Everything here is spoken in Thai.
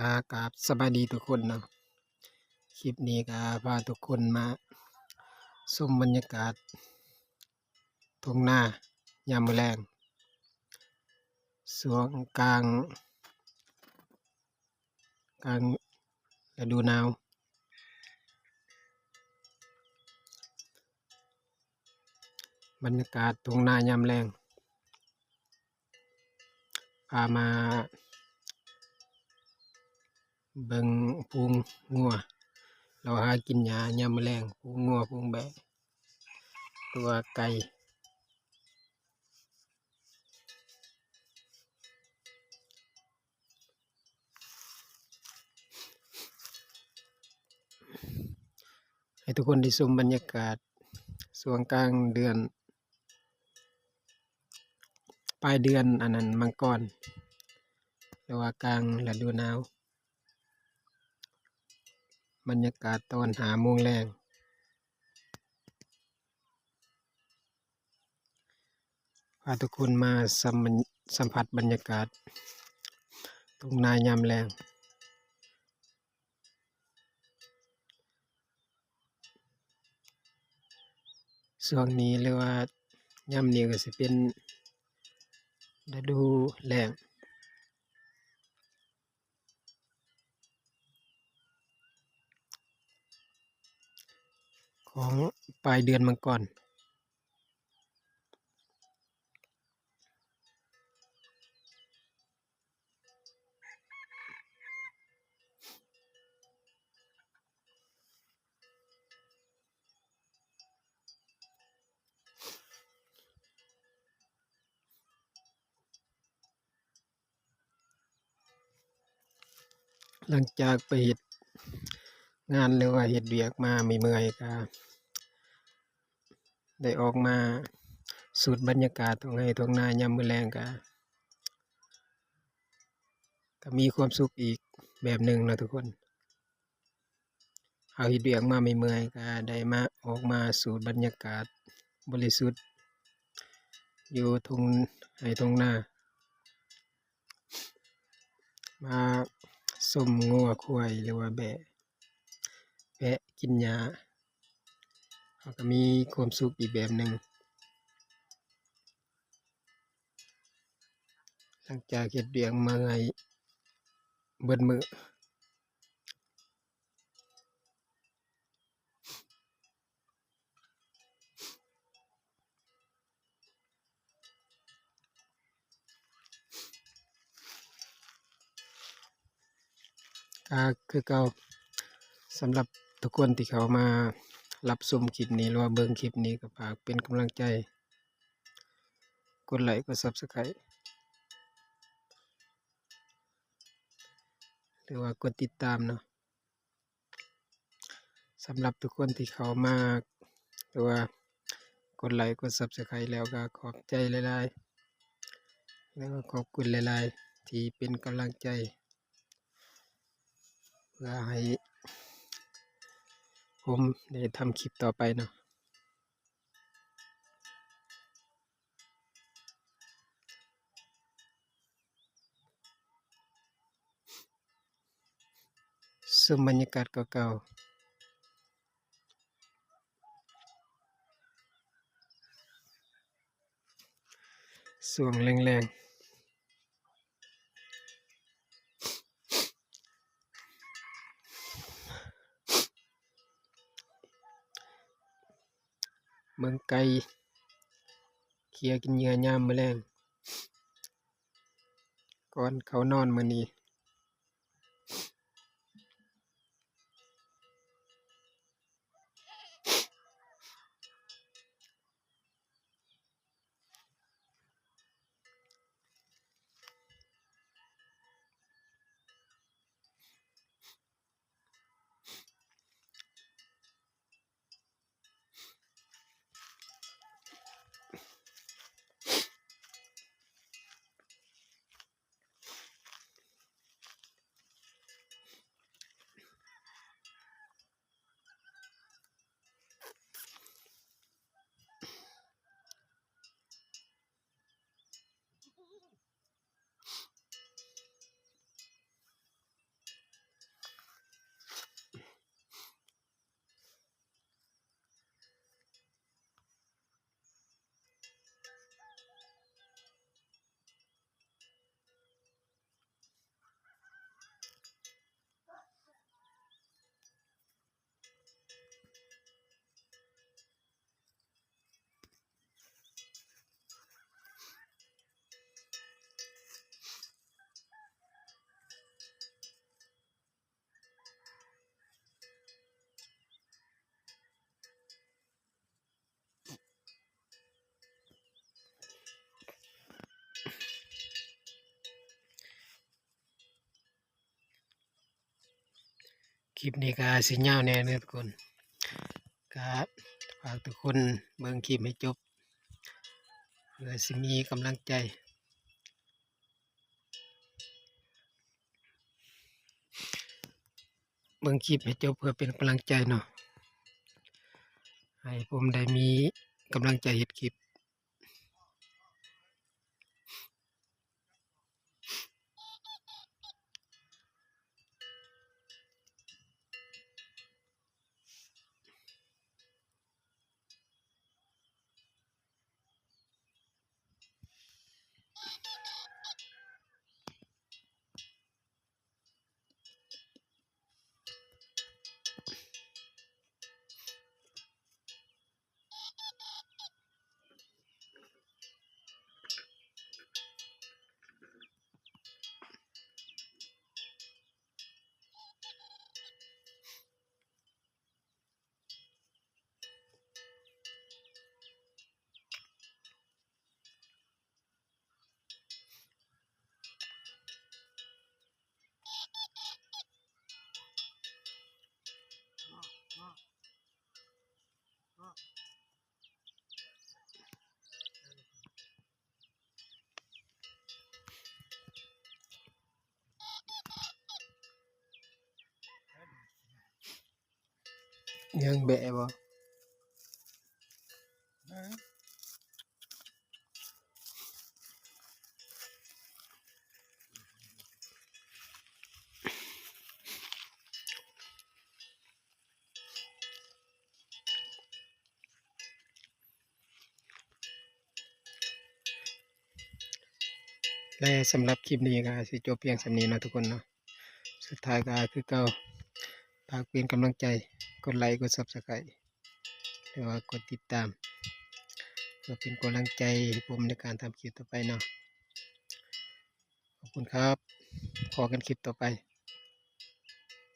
กับสบายดีทุกคนเนาะคลิปนี้ก็พาทุกคนมาชมบรรยากาศทุ่งนายามมื้อแลงช่วงกลางฤดูหนาวบรรยากาศทุ่งนายามแลงพามาเบิ่งฝูงงัวเราหากินหญ้ายามมื้อแลงฝูงงัวฝูงแบะตัวไก่ให้ทุกคนได้ชมบรรยากาศช่วงกลางเดือนปลายเดือนอันนั้นมังกรหรือว่ากลางฤดูหนาวบรรยากาศตอน5 โมงแลงพาทุกคนมาสัมผัสบรรยากาศทุ่งนายามแลงช่วงนี้หรือว่ายามนี้ก็สิเป็นฤดูแล้งของปลายเดือนมังกรหลังจากไปเฮ็ดงานหรือว่าเฮ็ดเวียกมาเมื่อยๆก็ได้ออกมาสูดบรรยากาศทุ่งไร่ทุ่งนายามมื้อแลงก็มีความสุขอีกแบบหนึ่งเนาะทุกคนเฮาเฮ็ดเวียกมาเมื่อยๆก็ได้มาออกมาสูดบรรยากาศบริสุทธิ์อยู่ทุ่งไร่ทุ่งนามาชมงัวควายหรือว่าแพะกินหญ้าเขาก็มีความสุขอีกแบบหนึ่งหลังจากเฮ็ดเวียกมาเบิดมื้อก็คือเก่าสำหรับทุกคนที่เขามารับชมคลิปนี้หรือว่าเบิ่งคลิปนี้ก็ฝากเป็นกำลังใจกดไลค์กด Subscribe หรือว่ากดติดตามเนาะสำหรับทุกคนที่เขามาหรือว่ากดไลค์กด Subscribe แล้วก็ขอบใจหลายๆแล้วก็ขอบคุณหลายๆที่เป็นกำลังใจเพื่อให้ผมได้ทำคลิปต่อไปเนาะชมบรรยากาศเก่าๆช่วงแรงๆเบิ่งไก่เขี่ยกินเหยื่อยามมื้อแลงก่อนเขานอนมื้อนี้ คลิปนี้ก็สิยาวแน่เด้อทุกคนก็ฝากทุกคนเบิ่งคลิปให้จบเพื่อสิมีกำลังใจเบิ่งคลิปให้จบเพื่อเป็นกำลังใจเนาะให้ผมได้มีกำลังใจเฮ็ดคลิปยังแบะบ่และสำหรับคลิปนี้ก็สิจบเพียงส่ำนี้เนาะทุกคนเนาะสุดท้ายก็คือเก่าฝากเป็นกำลังใจกดไลค์กด Subscribe หรือว่ากดติดตามเพื่อเป็นกำลังใจให้ผมในการทำคลิปต่อไปเนาะขอบคุณครับพบกันคลิปต่อไป